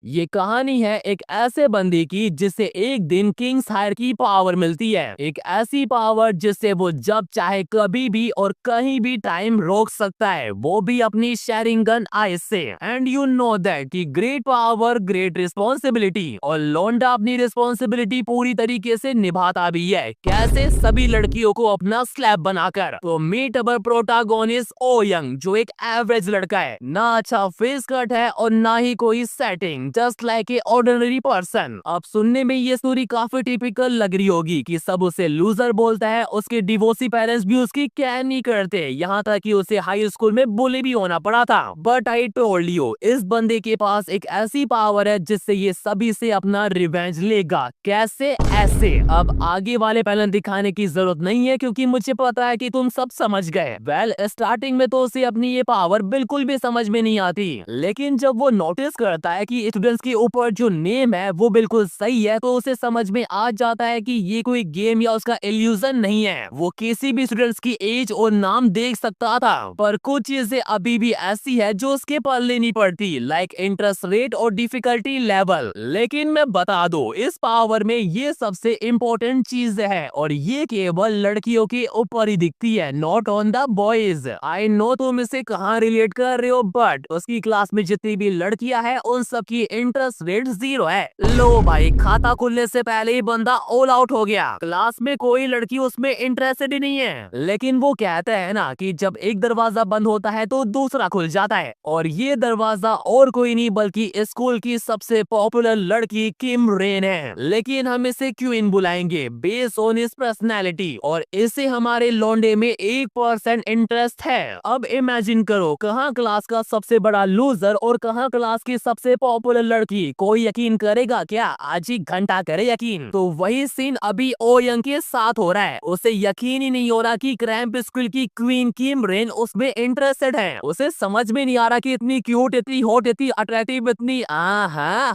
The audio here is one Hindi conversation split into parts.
ये कहानी है एक ऐसे बंदी की जिसे एक दिन किंग्स हायर की पावर मिलती है। एक ऐसी पावर जिससे वो जब चाहे कभी भी और कहीं भी टाइम रोक सकता है, वो भी अपनी शेयरिंग गन आइस से। एंड यू नो दैट कि ग्रेट पावर ग्रेट रिस्पॉन्सिबिलिटी, और लोंडा अपनी रिस्पॉन्सिबिलिटी पूरी तरीके से निभाता भी है। कैसे? सभी लड़कियों को अपना स्लैब बनाकर। तो meet our protagonist oh young, जो एक एवरेज लड़का है, ना अच्छा फेस कट है और ना ही कोई setting, just like a ordinary person. अब सुनने में ये स्टोरी काफी टिपिकल लग रही होगी कि सब उसे लूजर बोलता है, उसके डिवोर्सी पेरेंट्स भी उसकी केयर नहीं करते, यहाँ तक कि उसे हाई स्कूल में बुली भी होना पड़ा था। बट आई टोल्ड यू, इस बंदे के पास एक ऐसी पावर है जिससे ये सभी से अपना रिवेंज लेगा। कैसे? ऐसे। अब आगे वाले पैटर्न दिखाने की जरूरत नहीं है क्योंकि मुझे पता है कि तुम सब समझ गए। वेल, स्टार्टिंग में तो उसे अपनी ये पावर बिल्कुल भी समझ में नहीं आती, लेकिन जब वो नोटिस करता है कि स्टूडेंट्स के ऊपर जो नेम है वो बिल्कुल सही है, तो उसे समझ में आ जाता है कि ये कोई गेम या उसका इल्यूजन नहीं है। वो किसी भी स्टूडेंट्स की एज और नाम देख सकता था, पर कुछ चीजें अभी भी ऐसी है जो उसके पल्ले नहीं पड़ती, लाइक इंटरेस्ट रेट और डिफिकल्टी लेवल। लेकिन मैं बता दूं, इस पावर में ये सबसे इम्पोर्टेंट चीज है और ये केवल लड़कियों के ऊपर ही दिखती है, not on the boys. I know तुम इसे कहाँ रिलेट कर रहे हो, बट उसकी क्लास में जितनी भी लड़कियां हैं उन सबकी इंटरेस्ट रेट 0 है। लो भाई, खाता खुलने से पहले ही बंदा ऑल आउट हो गया। क्लास में कोई लड़की उसमें इंटरेस्टेड ही नहीं है, लेकिन वो कहते हैं ना कि जब एक दरवाजा बंद होता है तो दूसरा खुल जाता है, और ये दरवाजा और कोई नहीं बल्कि स्कूल की सबसे पॉपुलर लड़की किम रेन है। लेकिन हम इसे क्वीन बुलाएंगे बेस्ड ऑन इस पर्सनैलिटी, और इसे हमारे लौंडे में 1% इंटरेस्ट है। अब इमेजिन करो, कहाँ क्लास का सबसे बड़ा लूजर और कहाँ क्लास की सबसे पॉपुलर लड़की। कोई यकीन करेगा क्या? आज ही घंटा करे यकीन। तो वही सीन अभी ओ यंग के साथ हो रहा है। उसे यकीन ही नहीं हो रहा कि क्रैम्प स्कूल की क्वीन किम रेन उसमें इंटरेस्टेड है। उसे समझ में नहीं आ रहा कि इतनी क्यूट, इतनी हॉट, इतनी अट्रैक्टिव, इतनी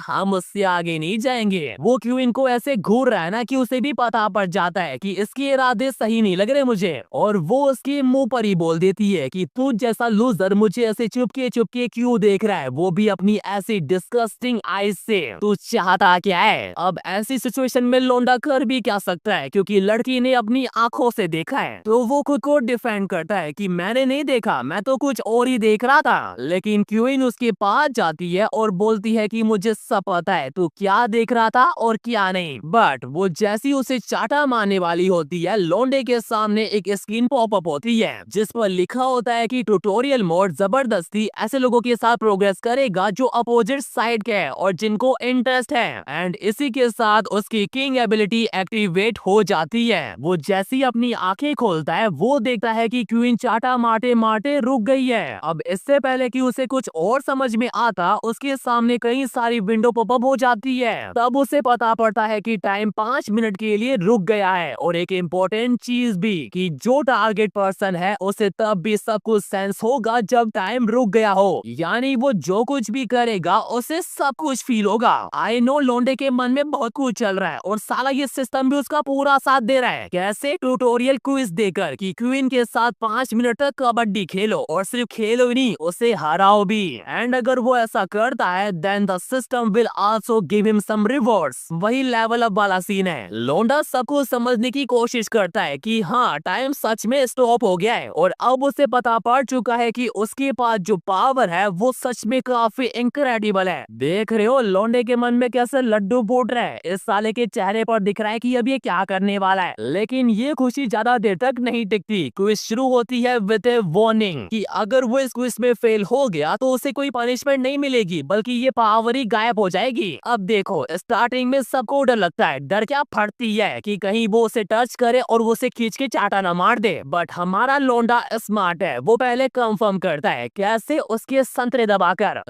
हम उससे आगे नहीं जाएंगे। वो क्वीन को ऐसे घूर रहा है ना कि उसे भी पता पड़ जाता है कि इसके इरादे सही नहीं लग रहे मुझे, और वो उसके मुंह पर ही बोल देती है कि तू जैसा लूजर मुझे ऐसे चुपके चुपके क्यों देख रहा है, वो भी अपनी ऐसी डिस्गस्टिंग आईज से। तू चाहता क्या है? अब ऐसी सिचुएशन में लोंडा कर भी क्या सकता है, क्योंकि लड़की ने अपनी आंखों से देखा है। तो वो खुद को डिफेंड करता है कि मैंने नहीं देखा, मैं तो कुछ और ही देख रहा था। लेकिन क्वीन उसके पास जाती है और बोलती है कि मुझे सब पता है तू क्या देख रहा था और क्या नहीं। बट वो जैसी उसे चाटा मारने वाली होती है, लोंडे के सामने एक स्क्रीन पॉपअप होती है जिस पर लिखा होता है कि ट्यूटोरियल मोड जबरदस्ती ऐसे लोगों के साथ प्रोग्रेस करेगा जो अपोजिट साइड के हैं और जिनको इंटरेस्ट है। एंड इसी के साथ उसकी किंग एबिलिटी एक्टिवेट हो जाती है। वो जैसी अपनी आंखें खोलता है, वो देखता है कि क्वीन चाटा मारते मारते रुक गई है। अब इससे पहले कि उसे कुछ और समझ में आता, उसके सामने कई सारी विंडो पॉपअप हो जाती है। तब उसे पता पड़ता है कि टाइम 5 मिनट के लिए रुक गया है, और एक इम्पोर्टेंट चीज भी कि जो टारगेट पर्सन है उसे तब भी सब कुछ सेंस होगा जब टाइम रुक गया हो, यानी वो जो कुछ भी करेगा उसे सब कुछ फील होगा। आई नो लोंडे के मन में बहुत कुछ चल रहा है और साला ये सिस्टम भी उसका पूरा साथ दे रहा है। कैसे? ट्यूटोरियल क्विज देकर कि क्वीन के साथ 5 मिनट तक कबड्डी खेलो, और सिर्फ खेलो ही नहीं, उसे हराओ भी। एंड अगर वो ऐसा करता है then the system will also give him some rewards. वही लेवल अप वाला सीन है। लोंडा सबको समझने की कोशिश करता है कि हाँ, टाइम सच में स्टॉप हो गया है, और अब उसे पता पड़ चुका है कि उसके पास जो पावर है वो सच में काफी इनक्रेडिबल है। देख रहे हो लोंडे के मन में कैसे लड्डू फूट रहे हैं। इस साले के चेहरे पर दिख रहा है कि अब ये क्या करने वाला है। लेकिन ये खुशी ज्यादा देर तक नहीं टिकती। क्विज शुरू होती है विद ए वार्निंग कि अगर वो इस क्विज में फेल हो गया तो उसे कोई पनिशमेंट नहीं मिलेगी, बल्कि ये पावर ही गायब हो जाएगी। अब देखो, स्टार्टिंग में सबको डर लगता है। डर क्या फटती है कि कहीं वो उसे टच करे और वो उसे खींच के चाटा ना मार दे। बट हमारा लोंडा स्मार्ट है, वो पहले कंफर्म करता है। कैसे? उसके संतरे दबाकर।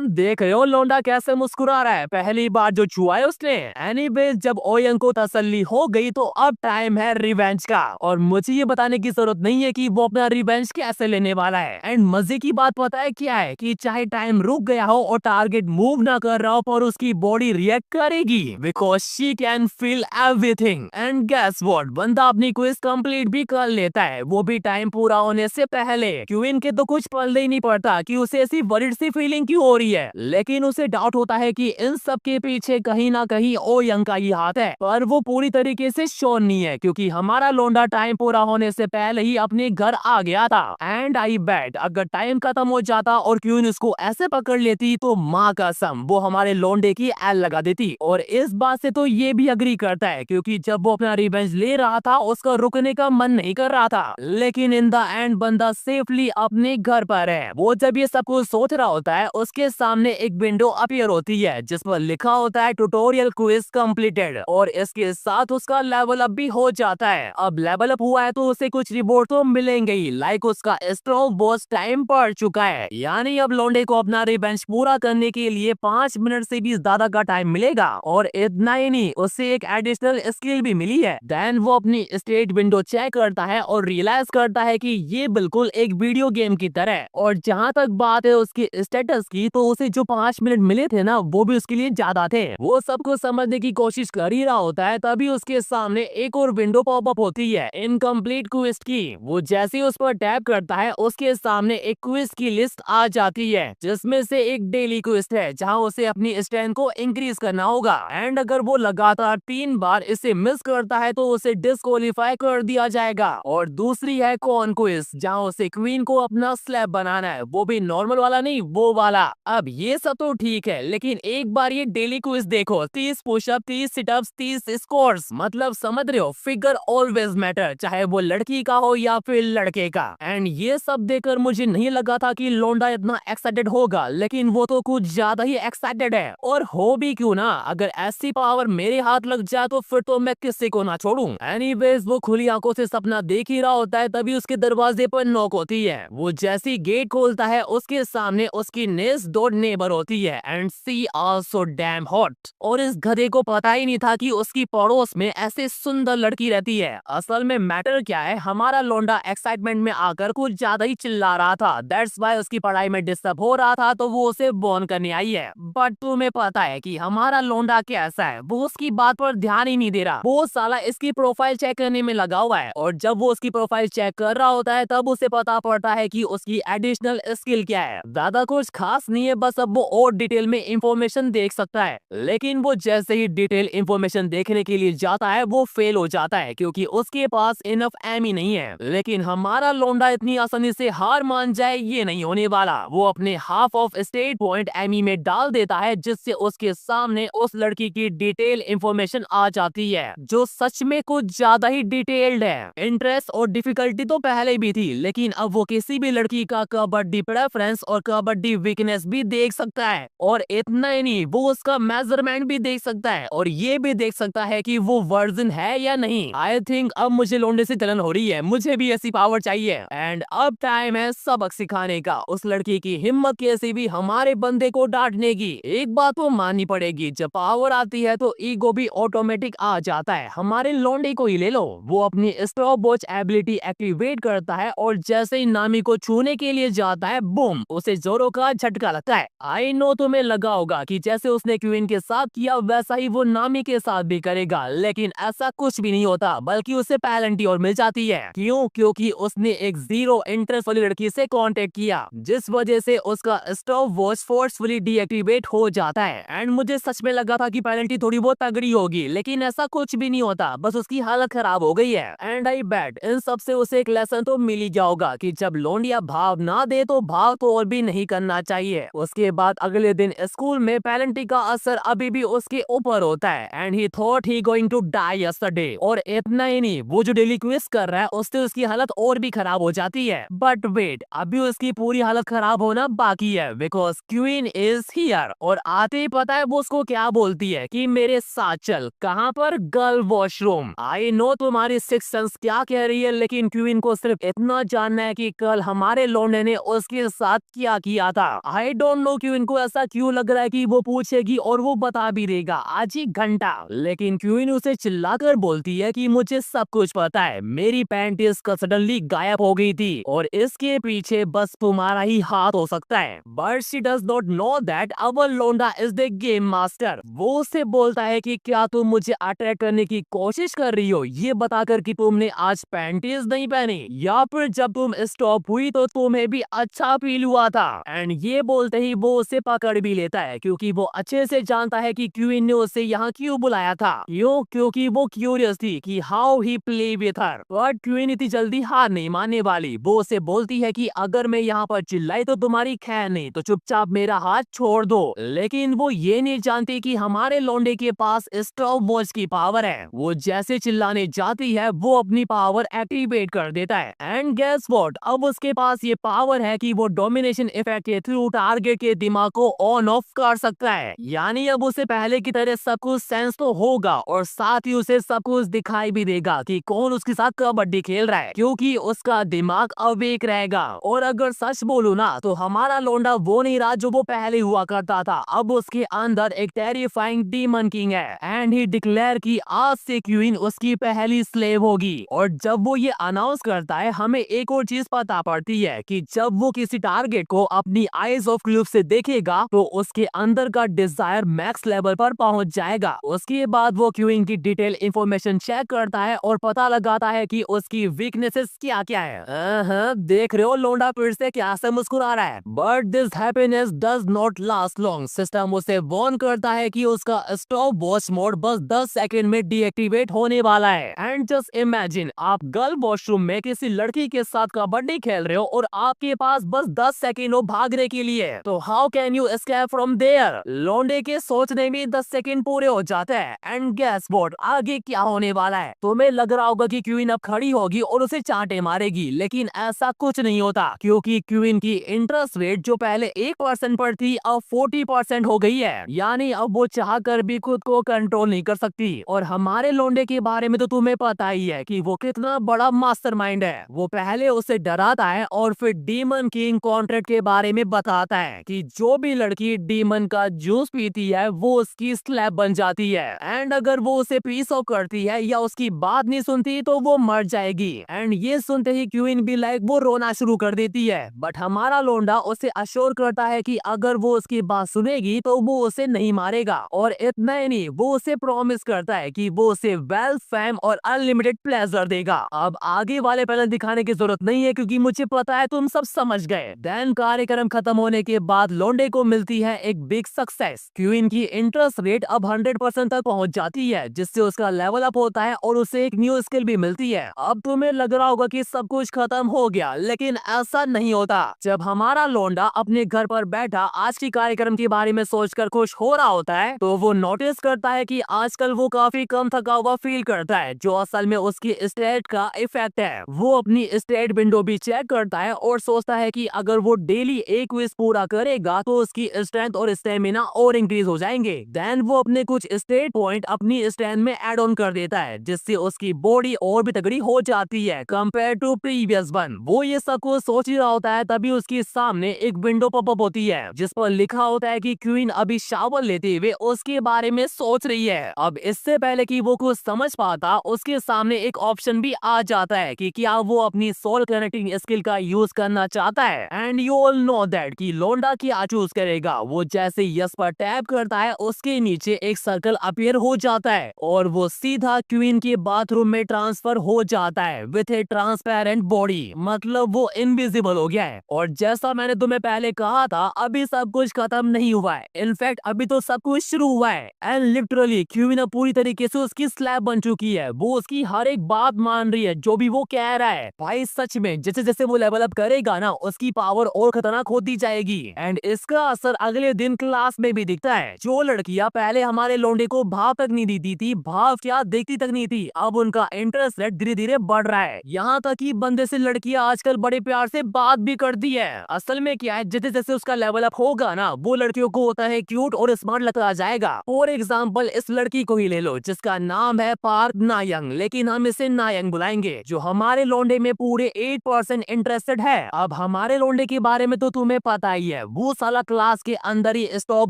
देख रहे हो लोंडा कैसे मुस्कुरा रहा है, पहली बार जो छुआ है उसने। एनीवेज, जब ओयंग को तसल्ली हो गई तो अब टाइम है रिवेंज का, और मुझे ये बताने की जरूरत नहीं है कि वो अपना रिवेंज कैसे लेने वाला है। एंड मजे की बात पता है क्या है, कि चाहे टाइम रुक गया हो और टारगेट मूव ना कर रहा हो, पर उसकी बॉडी रिएक्ट करेगी because she can feel everything. And guess what, बंदा अपनी क्विज कंप्लीट भी कर लेता है, वो भी टाइम पूरा होने से पहले। क्वीन के तो कुछ पल्ले ही नहीं पड़ता कि उसे ऐसी वरिड सी फीलिंग क्यों हो रही है। लेकिन लेकिन उसे डाउट होता है कि इन सब के पीछे कहीं ना कहीं ओ यंग का ही हाथ है, पर वो पूरी तरीके से श्योर नहीं है क्योंकि हमारा लौंडा टाइम पूरा होने से पहले ही अपने घर आ गया था। एंड आई बेट अगर टाइम खत्म हो जाता और क्वीन उसको ऐसे पकड़ लेती तो माँ कसम वो हमारे लौंडे की एल लगा देती। और इस बात से तो ये भी अग्री करता है क्योंकि जब वो अपना रिवेंज ले रहा था उसका रुकने का मन नहीं कर रहा था, लेकिन इन द एंड बंदा सेफली अपने घर पर है। वो जब ये सब कुछ सोच रहा होता है उसके सामने एक विंडो अपीयर होती है जिस पर लिखा होता है ट्यूटोरियल क्विज कंप्लीटेड, और इसके साथ उसका लेवल अप भी हो जाता है। अब लेवल अप हुआ है तो उसे कुछ रिवॉर्ड तो मिलेंगे ही, लाइक उसका स्ट्रॉन्ग बॉस टाइम पड़ चुका है, यानी अब लौंडे को अपना रिवेंज पूरा करने के लिए 5 मिनट से भी ज्यादा का टाइम मिलेगा। और इतना ही नहीं, उसे एक एडिशनल स्किल भी मिली है। देन वो अपनी स्टेट विंडो चेक करता है और रियलाइज करता है कि ये बिल्कुल एक वीडियो गेम की तरह है। और जहाँ तक बात है उसकी स्टेटस की, तो उसे जो 5 मिनट मिले थे ना वो भी उसके लिए ज्यादा थे। वो सबको समझने की कोशिश कर ही रहा होता है तभी उसके सामने एक और विंडो पॉपअप होती है इनकम्प्लीट क्विज की। वो जैसे ही उस पर टैप करता है उसके सामने एक क्विज की लिस्ट आ जाती है जिसमें से एक डेली क्विज है जहाँ उसे अपनी स्ट्रेंथ को इंक्रीज करना होगा। एंड अगर वो लगातार 3 बार इसे मिस करता है तो उसे डिस्क्वालीफाई कर दिया जाएगा। और दूसरी है कॉन क्विज जहाँ उसे क्वीन को अपना स्लैब बनाना है, वो भी नॉर्मल वाला नहीं, वो वाला। अब ये सब तो ठीक है लेकिन एक बार ये डेली क्विज देखो, 30 पुशअप, 30 सिटअप्स, 30 स्क्वाट्स, मतलब समझ रहे हो, फिगर ऑलवेज मैटर, चाहे वो लड़की का हो या फिर लड़के का। एंड ये सब देखकर मुझे नहीं लगा था कि लौंडा इतना एक्साइटेड होगा, लेकिन वो तो कुछ ज्यादा ही एक्साइटेड है। और हो भी क्यों ना, अगर ऐसी पावर मेरे हाथ लग जाए तो फिर तो मैं किसी को ना छोड़ूं। एनीवेज वो खुली आंखों से सपना देख ही रहा होता है तभी उसके दरवाजे पर नॉक होती है। वो जैसी गेट खोलता है उसके सामने उसकी नेक्स्ट डोर नेबर होती है and she also damn hot. और इस गधे को पता ही नहीं था कि उसकी पड़ोस में ऐसे सुंदर लड़की रहती है। असल में मैटर क्या है, हमारा लौंडा एक्साइटमेंट में आकर कुछ ज्यादा ही चिल्ला रहा था, दैट्स वाई उसकी पढ़ाई में डिस्टर्ब हो रहा था तो वो उसे बॉर्न करने आई है। बट तुम्हें पता है कि हमारा लौंडा कैसा है, वो उसकी बात पर ध्यान ही नहीं दे रहा। वो साला इसकी प्रोफाइल चेक करने में लगा हुआ है और जब वो उसकी प्रोफाइल चेक कर रहा होता है तब उसे पता पड़ता है कि उसकी एडिशनल स्किल क्या है। ज्यादा कुछ खास नहीं है, बस अब वो और डिटेल में इंफॉर्मेशन देख सकता है। लेकिन वो जैसे ही डिटेल इंफॉर्मेशन देखने के लिए जाता है वो फेल हो जाता है क्योंकि उसके पास इनफ एम ही नहीं है। लेकिन हमारा लौंडा इतनी आसानी से हार मान जाए ये नहीं होने वाला। वो अपने हाफ ऑफ स्टेट पॉइंट एमी में डाल देता है जिससे उसके सामने उस लड़की की डिटेल इंफॉर्मेशन आ जाती है जो सच में कुछ ज्यादा ही डिटेल्ड है। इंटरेस्ट और डिफिकल्टी तो पहले भी थी लेकिन अब वो किसी भी लड़की का कबड्डी प्रेफरेंस और कबड्डी वीकनेस भी देख सकता है। और इतना ही नहीं, वो उसका मेजरमेंट भी देख सकता है और ये भी देख सकता है कि वो वर्जिन है या नहीं। आई थिंक अब मुझे लौंडे से जलन हो रही है, मुझे भी ऐसी पावर चाहिए। एंड अब टाइम है सबक सिखाने का। उस लड़की की हिम्मत कैसी भी हमारे बंदे को डांटने की। एक बात तो माननी पड़ेगी, जब पावर आती है तो ईगो भी ऑटोमेटिक आ जाता है। हमारे लौंडे को ही ले लो, वो अपनी स्टॉप वॉच एबिलिटी एक्टिवेट करता है और जैसे ही नामी को छूने के लिए जाता है, बूम, उसे जोरों का झटका लगता है। आई नो तुम्हें लगा होगा कि जैसे उसने क्वीन के साथ किया वैसा ही वो नामी के साथ भी करेगा, लेकिन ऐसा कुछ भी नहीं होता, बल्कि उसे पेनल्टी और मिल जाती है। क्यों? क्योंकि उसने एक जीरो इंटरेस्ट वाली लड़की से कांटेक्ट किया जिस वजह से उसका स्टॉप वॉच फोर्सफुली डीएक्टिवेट हो जाता है। एंड मुझे सच में लगा था कि पेनल्टी थोड़ी बहुत तगड़ी होगी, लेकिन ऐसा कुछ भी नहीं होता, बस उसकी हालत खराब हो गई है। एंड आई बेट इन सब से उसे एक लेसन तो मिल ही जाओगा कि जब लौंडिया भाव ना दे तो भाव तो और भी नहीं करना चाहिए। उसके बाद अगले दिन स्कूल में पेनल्टी का असर अभी भी उसके ऊपर होता है and he thought he going to die yesterday. और इतना ही नहीं, वो जो डेली क्विज कर रहा है उससे उसकी हालत और भी खराब हो जाती है। बट वेट, अभी उसकी पूरी हालत खराब होना बाकी है बिकॉज क्वीन इज हियर। और आते ही पता है वो उसको क्या बोलती है कि मेरे साथ चल। कहाँ पर? Girl washroom. आई नो तुम्हारी सिक्स सेंस क्या कह रही है, लेकिन क्वीन को सिर्फ इतना जानना है कि कल हमारे लौंडे ने उसके साथ क्या किया था। आई डोंट नो क्वीन को ऐसा क्यों लग रहा है कि वो पूछेगी और वो बता भी देगा आज ही घंटा। लेकिन क्वीन उसे चिल्लाकर बोलती है कि मुझे सब कुछ पता है, मेरी पैंटीज का सडनली गायब हो गई थी और इसके पीछे बस तुम्हारा ही हाथ हो सकता है। But she does not know that our लौंडा इज द गेम मास्टर। वो उसे बोलता है कि क्या तुम मुझे अटैक करने की कोशिश कर रही हो ये बताकर कि तुमने आज पैंटीज नहीं पहनी, या फिर जब तुम स्टॉप हुई तो तुम्हें भी अच्छा फील हुआ था। एंड ये बोलते ही वो उसे पकड़ भी लेता है क्योंकि वो अच्छे से जानता है कि क्वीन ने उसे यहाँ क्यों बुलाया था। क्यों? क्योंकि वो क्यूरियस थी कि how he play with her. But queen इतनी जल्दी हार नहीं मानने वाली। वो उसे बोलती है कि अगर मैं यहाँ पर चिल्लाई तो तुम्हारी खैर नहीं, तो चुपचाप मेरा हाथ छोड़ दो। लेकिन वो ये नहीं जानती कि हमारे लौंडे के पास स्टॉप वॉच की पावर है। वो जैसे चिल्लाने जाती है वो अपनी पावर एक्टिवेट कर देता है एंड गेस व्हाट, अब उसके पास ये पावर है कि वो डोमिनेशन इफेक्ट के थ्रू टारगेट के दिमाग को ऑन ऑफ कर सकता है। यानी अब उसे पहले की तरह सब कुछ सेंस तो होगा और साथ ही उसे सब कुछ दिखाई भी देगा कि कौन उसके साथ कबड्डी खेल रहा है, क्योंकि उसका दिमाग अवेक रहेगा। और अगर सच बोलूं ना तो हमारा लौंडा वो नहीं रहा जो वो पहले हुआ करता था। अब उसके अंदर एक टेरिफाइंग डीमन किंग है एंड ही डिक्लेयर कि आज से क्वीन उसकी पहली स्लेव होगी। और जब वो ये अनाउंस करता है हमें एक और चीज पता पड़ती है कि जब वो किसी टारगेट को अपनी आईज ऑफ क्यूब से देखेगा तो उसके अंदर का डिजायर मैक्स लेवल पर पहुंच जाएगा। उसके बाद वो क्वीन की डिटेल इंफॉर्मेशन चेक करता है और पता लगाता है कि उसकी वीकनेसेस क्या क्या है। देख रहे हो लौंडा फिर से क्या से मुस्कुरा रहा है। But this happiness does not last long. System उसे वार्न करता है कि उसका स्टॉप वॉच मोड बस 10 सेकंड में डीएक्टिवेट होने वाला है। एंड जस्ट इमेजिन, आप गर्ल वॉशरूम में किसी लड़की के साथ कबड्डी खेल रहे हो और आपके पास बस 10 सेकंड हो भागने के लिए, तो how can you escape from there. लौंडे के सोचने में 10 सेकंड पूरे हो जाते हैं एंड गेस व्हाट, आगे क्या होने वाला है। तुम्हें लग रहा होगा कि क्वीन अब खड़ी होगी और उसे चांटे मारेगी, लेकिन ऐसा कुछ नहीं होता क्योंकि क्वीन की इंटरेस्ट रेट जो पहले 1% पर थी अब 40% हो गई है। यानी अब वो चाह कर भी खुद को कंट्रोल नहीं कर सकती। और हमारे लौंडे के बारे में तो तुम्हें पता ही है कि वो कितना बड़ा मास्टरमाइंड है। वो पहले उसे डराता है और फिर डीमन किंग कॉन्ट्रैक्ट के बारे में बताता है कि जो भी लड़की डीमन का जूस पीती है वो उसकी स्लैब बन जाती है एंड अगर वो उसे पीस ऑफ करती है या उसकी बात नहीं सुनती तो वो मर जाएगी। एंड ये सुनते ही क्वीन भी लाइक वो रोना शुरू कर देती है। बट हमारा लौंडा उसे अश्योर करता है कि अगर वो उसकी बात सुनेगी तो वो उसे नहीं मारेगा। और इतना ही नहीं, वो उसे प्रॉमिस करता है कि वो उसे वेल्थ, फेम और अनलिमिटेड प्लेजर देगा। अब आगे वाले पैनल दिखाने की जरूरत नहीं है क्योंकि मुझे पता है तुम सब समझ गए। देन कार्यक्रम खत्म होने के बाद लौंडे को मिलती है एक बिग सक्सेस। क्वीन की इंटरेस्ट रेट अब 100% तक पहुंच जाती है जिससे उसका लेवल अप होता है और उसे एक न्यू स्किल भी मिलती है। अब तुम्हें लग रहा होगा कि सब कुछ खत्म हो गया, लेकिन ऐसा नहीं होता। जब हमारा लौंडा अपने घर पर बैठा आज की कार्यक्रम के बारे में सोचकर खुश हो रहा होता है तो वो नोटिस करता है कि आजकल वो काफी कम थका हुआ फील करता है, जो असल में उसकी स्टेट का इफेक्ट है। वो अपनी स्टेट विंडो भी चेक करता है और सोचता है कि अगर वो डेली एक क्विज पूरा करेगा तो उसकी स्ट्रेंथ और स्टेमिना और इंक्रीज हो जाएंगे। देन वो अपने कुछ स्टेट पॉइंट अपनी स्ट्रेंथ में ऐड ऑन कर देता है जिससे उसकी बॉडी और भी तगड़ी हो जाती है कंपेयर टू प्रीवियस वन। वो ये सब कुछ सोच ही रहा होता है तभी उसके सामने एक विंडो पॉपअप होती है जिस पर लिखा होता है कि क्वीन अभी शावर लेते हुए उसके बारे में सोच रही है। अब इससे पहले कि वो कुछ समझ पाता उसके सामने एक ऑप्शन भी आ जाता है कि क्या वो अपनी सोल कनेक्टिंग स्किल का यूज करना चाहता है। And you all know that कि लौंडा क्या चूज करेगा। वो जैसे यस पर टैप करता है उसके नीचे एक सर्कल अपीयर हो जाता है और वो सीधा क्वीन के बाथरूम में ट्रांसफर हो जाता है विथ ए ट्रांसपेरेंट बॉडी। मतलब वो इनविजिबल हो गया है। और जैसा मैंने तुम्हें पहले कहा था अभी सब कुछ खत्म नहीं हुआ है, इनफैक्ट अभी तो सब कुछ शुरू हुआ है। एंड लिटरली क्वीन अब पूरी तरीके से उसकी स्लैब बन चुकी है। वो उसकी हर एक बात मान रही है जो भी वो कह रहा है। भाई सच में जैसे जैसे वो लेवल अप करेगा ना उसकी पावर और खतरनाक होती जाएगी। एंड इसका असर अगले दिन क्लास में भी दिखता है। जो लड़कियां पहले हमारे लौंडे को भाव तक नहीं देती थी, भाव क्या देखती तक नहीं थी, अब उनका इंटरेस्ट रेट धीरे धीरे बढ़ रहा है। यहाँ तक कि बंदे से लड़कियां आजकल बड़े प्यार से बात भी करती है। असल में क्या है, जैसे जैसे उसका लेवल अप होगा ना वो लड़कियों को होता है क्यूट और स्मार्ट लगता जाएगा। फॉर एग्जाम्पल इस लड़की को ही ले लो जिसका नाम है पार्क नायंग, लेकिन हम इसे नायंग बुलाएंगे, जो हमारे लौंडे में पूरे 8% इंटरेस्टेड है। अब हमारे लौंडे के बारे में तो तुम्हें पता ही है, वो साला क्लास के अंदर ही स्टॉप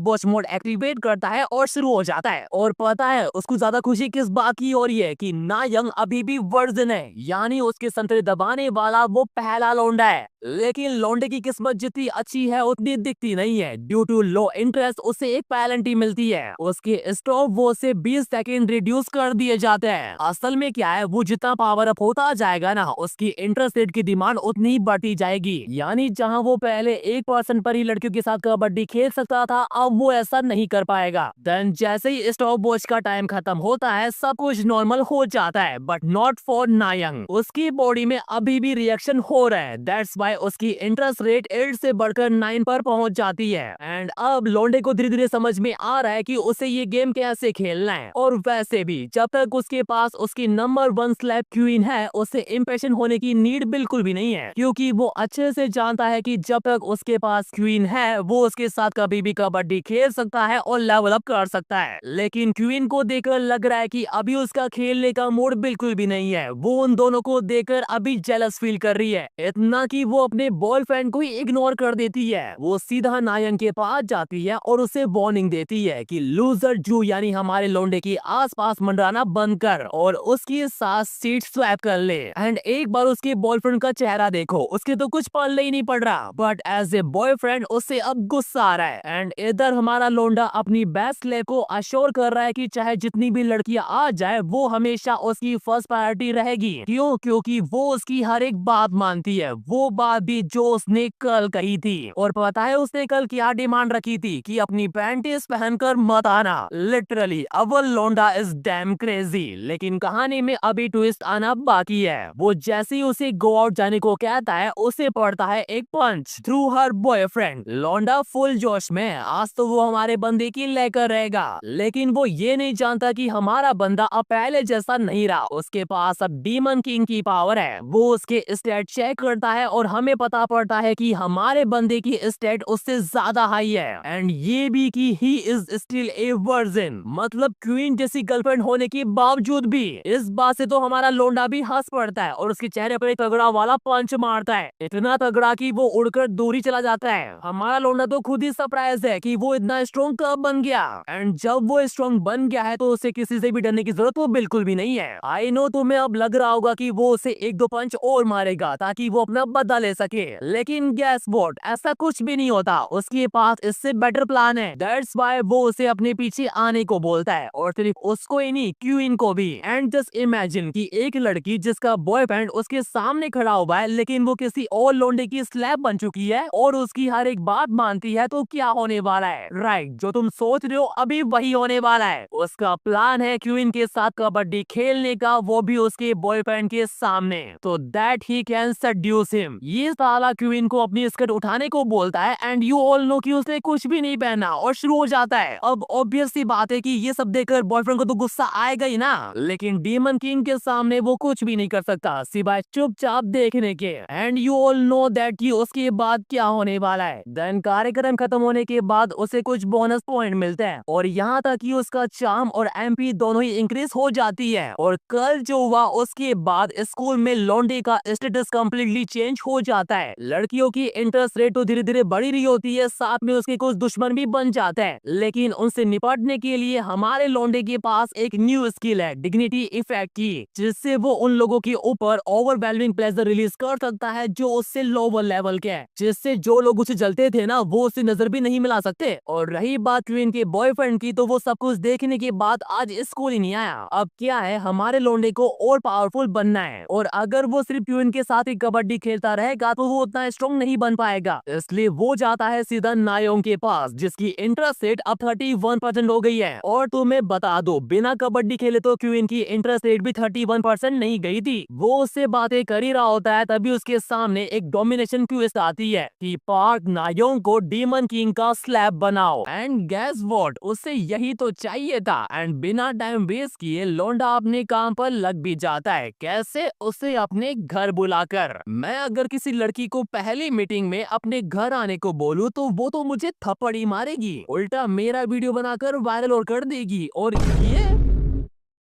वॉच मोड एक्टिवेट करता है और शुरू हो जाता है। और पता है उसको ज्यादा खुशी किस बात की हो रही है कि नायंग अभी भी वर्जिन है, यानी उसके संतरे दबाने वाला वो पहला लौंडा है। लेकिन लौंडे की किस्मत जितनी अच्छी है उतनी दिखती नहीं है। ड्यू टू लो इंटरेस्ट उसे एक पेनल्टी मिलती है, उसके स्टॉप वॉच से 20 सेकेंड रिड्यूस कर दिए जाते हैं। असल में क्या है, वो जितना पावर अप होता जाएगा ना उसकी इंटरेस्ट रेट की डिमांड उतनी ही बढ़ती जाएगी। यानी जहां वो पहले 1% पर ही लड़कियों के साथ कबड्डी खेल सकता था, अब वो ऐसा नहीं कर पाएगा। देन जैसे ही स्टॉप वॉच का टाइम खत्म होता है सब कुछ नॉर्मल हो जाता है, बट नॉट फॉर नायंग। उसकी बॉडी में अभी भी रिएक्शन हो रहा है, दैट्स व्हाई उसकी इंटरेस्ट रेट 8 से बढ़कर 9 पर पहुंच जाती है। एंड अब लोंडे को धीरे धीरे समझ में आ रहा है कि उसे ये गेम कैसे खेलना है। और वैसे भी जब तक उसके पास उसकी नंबर 1 स्लैब क्वीन है, उसे इंप्रेशन होने की नीड बिल्कुल भी नहीं है, क्योंकि वो अच्छे से जानता है कि जब तक उसके पास क्वीन है वो उसके साथ कभी भी कबड्डी खेल सकता है और लेवल अप कर सकता है। लेकिन क्वीन को देखकर लग रहा है कि अभी उसका खेलने का मूड बिल्कुल भी नहीं है। वो उन दोनों को देखकर अभी जेलस फील कर रही है, इतना कि वो अपने बॉयफ्रेंड को ही इग्नोर कर देती है। वो सीधा नायंग के पास जाती है और उसे वार्निंग देती है कि लूजर जू यानी हमारे लोंडे की आसपास मंडराना बंद कर और उसके साथ सीट स्वैप कर ले। एंड एक बार उसके बॉयफ्रेंड का चेहरा देखो, उसके तो कुछ पल्ले ही नहीं पड़ रहा, बट एज ए बॉयफ्रेंड उससे अब गुस्सा आ रहा है। एंड इधर हमारा लोंडा अपनी बेस्ट लेव को अश्योर कर रहा है कि चाहे जितनी भी लड़कियां आ जाए वो हमेशा उसकी फर्स्ट प्रायोरिटी रहेगी। क्यों? क्योंकि वो उसकी हर एक बात मानती है, वो बात भी जो उसने कल कही थी। और पता है उसने कल क्या डिमांड रखी थी? कि अपनी पैंटीज पहनकर मत आना। लिटरली अवर लोंडा इज डैम क्रेजी। लेकिन कहानी में अभी ट्विस्ट आना बाकी है। वो जैसे ही उसे गो आउट जाने को कहता है, उसे पड़ता है एक पंच थ्रू हर बॉयफ्रेंड। लोंडा फुल जोश में, आज तो वो हमारे बंदे की लेकर रहेगा। लेकिन वो ये नहीं जानता कि हमारा बंदा अब पहले जैसा नहीं रहा, उसके पास अब डीमन किंग की पावर है। वो उसके स्टेट चेक करता है और हमें पता पड़ता है कि हमारे बंदे की स्टेट उससे ज्यादा हाई है। एंड ये भी कि he is still a virgin, मतलब क्वीन जैसी गर्लफ्रेंड होने के बावजूद भी। इस बात से तो हमारा लोंडा भी हंस पड़ता है और उसके चेहरे पर एक तगड़ा वाला पंच मारता है, इतना तगड़ा कि वो उड़कर दूर ही चला जाता है। हमारा लोंडा तो खुद ही सरप्राइज है कि वो इतना स्ट्रॉन्ग कब बन गया। एंड जब वो स्ट्रॉन्ग बन गया है तो उसे किसी से भी डरने की जरूरत वो बिल्कुल भी नहीं है। आई नो तुम्हें अब लग रहा होगा कि वो उसे एक दो पंच और मारेगा ताकि वो अपना बदला ले सके, लेकिन गैस व्हाट, ऐसा कुछ भी नहीं होता। उसके पास इससे बेटर प्लान है। दैट्स व्हाई वो उसे अपने पीछे आने को बोलता है, और सिर्फ उसको ही नहीं क्वीन को भी। एंड जस्ट इमेजिन कि एक लड़की जिसका बॉयफ्रेंड उसके सामने खड़ा हुआ है, लेकिन वो किसी और लोंडे की स्लैब बन चुकी है और उसकी हर एक बात मानती है, तो क्या होने वाला है? राइट, जो तुम सोच रहे हो अभी वही होने वाला है। उसका प्लान है क्वीन के साथ कबड्डी खेलने का, वो भी उसके बॉयफ्रेंड के सामने, तो that he can seduces him. ये साला क्वीन को अपनी स्कर्ट उठाने को बोलता है एंड यू ऑल नो कि उसने कुछ भी नहीं पहना और शुरू हो जाता है। अब ऑब्वियस सी बात है कि ये सब देखकर बॉयफ्रेंड को तो गुस्सा आएगा ही ना, लेकिन डीमन किंग के सामने वो कुछ भी नहीं कर सकता सिवाय चुपचाप देखने के। And you all know that कि उसके बाद क्या होने वाला है। देन कार्यक्रम खत्म होने के बाद उसे कुछ बोनस पॉइंट मिलते हैं और यहाँ तक कि उसका चार्म और एमपी दोनों ही इंक्रीज हो जाती है। और कल जो हुआ उसके बाद स्कूल में लॉन्डे का स्टेटस कम्प्लीटली चेंज हो जाता है। लड़कियों की इंटरेस्ट रेट तो धीरे धीरे बढ़ी रही होती है, साथ में उसके कुछ दुश्मन भी बन जाते हैं, लेकिन उनसे निपटने के लिए हमारे लॉन्डे के पास एक न्यू स्किल है, डिग्निटी इफेक्ट की, जिससे वो उन लोगों के ऊपर ओवरवेलमिंग प्लेजर रिलीज कर सकता है जो उससे लोअर लेवल के हैं, जिससे जो लोग उसे जलते थे ना वो उससे नजर भी नहीं मिला सकते। और रही बात क्वीन के बॉयफ्रेंड की, तो वो सब कुछ देखने के बाद आज स्कूल ही नहीं आया। अब क्या है, हमारे लॉन्डे को और पावरफुल बनना है, और अगर वो सिर्फ क्वीन के साथ ही कबड्डी खेलता रहेगा तो वो उतना स्ट्रॉन्ग नहीं बन पाएगा। इसलिए वो जाता है सीधा नायोंग के पास, जिसकी इंटरेस्ट रेट अब 31% हो गई है। और तुम्हें बता दो, बिना कबड्डी खेले तो क्वीन की इंटरेस्ट रेट भी 31% नहीं गई थी। वो उससे बातें कर ही रहा होता है, तभी उसके सामने एक डोमिनेशन क्वेस्ट आती है कि पार्क नायोंग को डीमन किंग का स्लैब बनाओ। एंड गेस व्हाट, उसे यही तो चाहिए था। एंड बिना टाइम वेस्ट किए लोंडा अपने काम पर लग भी जाता है। कैसे? उसे अपने घर बुलाकर। मैं अगर किसी लड़की को पहली मीटिंग में अपने घर आने को बोलूं तो वो तो मुझे थप्पड़ ही मारेगी, उल्टा मेरा वीडियो बनाकर वायरल और कर देगी। और ये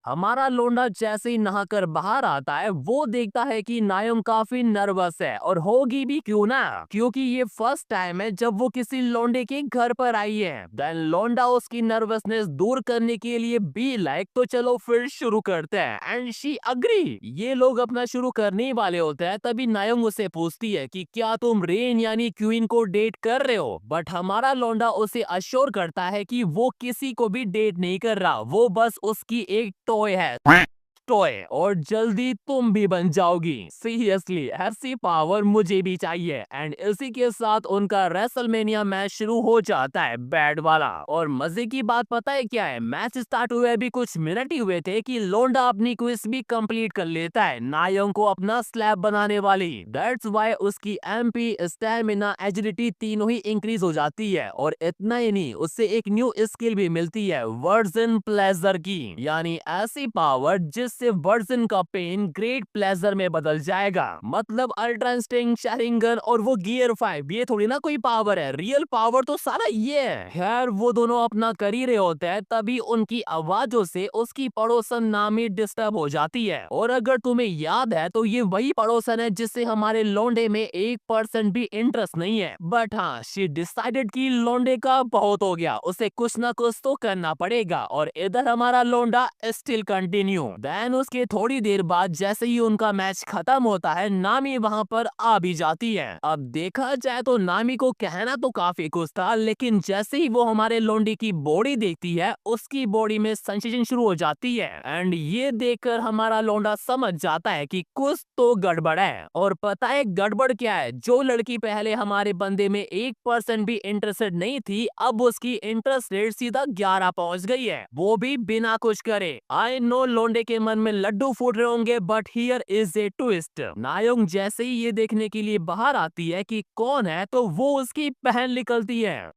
हमारा लोंडा जैसे ही नहाकर बाहर आता है, वो देखता है कि नायम काफी नर्वस है, और होगी भी क्यों ना, क्योंकि ये फर्स्ट टाइम है जब वो किसी लोंडे के घर पर आई है। देन लोंडा उसकी नर्वसनेस दूर करने के लिए बी लाइक, तो चलो फिर शुरू करते हैं। And she agree. ये लोग अपना शुरू करने ही वाले होते हैं, तभी नायम उसे पूछती है कि क्या तुम रेन यानी क्वीन को डेट कर रहे हो? बट हमारा लोंडा उसे अश्योर करता है कि वो किसी को भी डेट नहीं कर रहा, वो बस उसकी एक टॉय है। टॉय और जल्दी तुम भी बन जाओगी। सीरियसली ऐसी पावर मुझे भी चाहिए। एंड इसी के साथ उनका रेसलमेनिया मैच शुरू हो जाता है, बैड वाला। और मजे की बात पता है क्या है, मैच स्टार्ट हुए अभी कुछ मिनट ही हुए थे कि लोंडा अपनी क्विज भी कंप्लीट कर लेता है, नायोंग को अपना स्लैब बनाने वाली। दैट्स व्हाई उसकी एमपी, स्टैमिना, एजिलिटी तीनों ही इंक्रीज हो जाती है। और इतना ही नहीं, उससे एक न्यू स्किल भी मिलती है, वर्जन प्लेजर की, यानी ऐसी पावर जिससे वर्जन का पेन ग्रेट प्लेजर में बदल जाएगा। मतलब अल्ट्रा इंस्टिंक्ट, शैरिंगन और वो गियर 5, ये थोड़ी ना कोई पावर है, रियल पावर तो सारा ये है। खैर वो दोनों अपना कर ही रहे होते हैं, तभी उनकी आवाजों से उसकी पड़ोसन नामी डिस्टर्ब हो जाती है। और अगर तुम्हें याद है तो ये वही पड़ोसन है जिससे हमारे लोंडे में 1% भी इंटरेस्ट नहीं है। बट हाँ, शी डिसाइडेड कि लोंडे का बहुत हो गया, उसे कुछ ना कुछ तो करना पड़ेगा। और इधर हमारा लोंडा स्टिल कंटिन्यू। देन उसके थोड़ी देर बाद जैसे ही उनका मैच खत्म होता है, नामी वहां पर आ भी जाती है। अब देखा जाए तो नामी को कहना तो काफी कुछ था, लेकिन जैसे ही वो हमारे लोंडे की बॉडी देखती है, उसकी बॉडी में सेंसेशन शुरू हो जाती है। एंड ये देखकर हमारा लोंडा समझ जाता है कि कुछ तो गड़बड़ है। और पता है गड़बड़ क्या है, जो लड़की पहले हमारे बंदे में 1% भी इंटरेस्टेड नहीं थी, अब उसकी इंटरेस्ट रेट सीधा 11 पहुंच गई है, वो भी बिना कुछ करे। आई नो लोंडे के मन में लड्डू फूट रहे होंगे, but here is a twist. नायोंग जैसे ही ये देखने के लिए बाहर आती है कि कौन है, तो वो उसकी बहन निकलती है।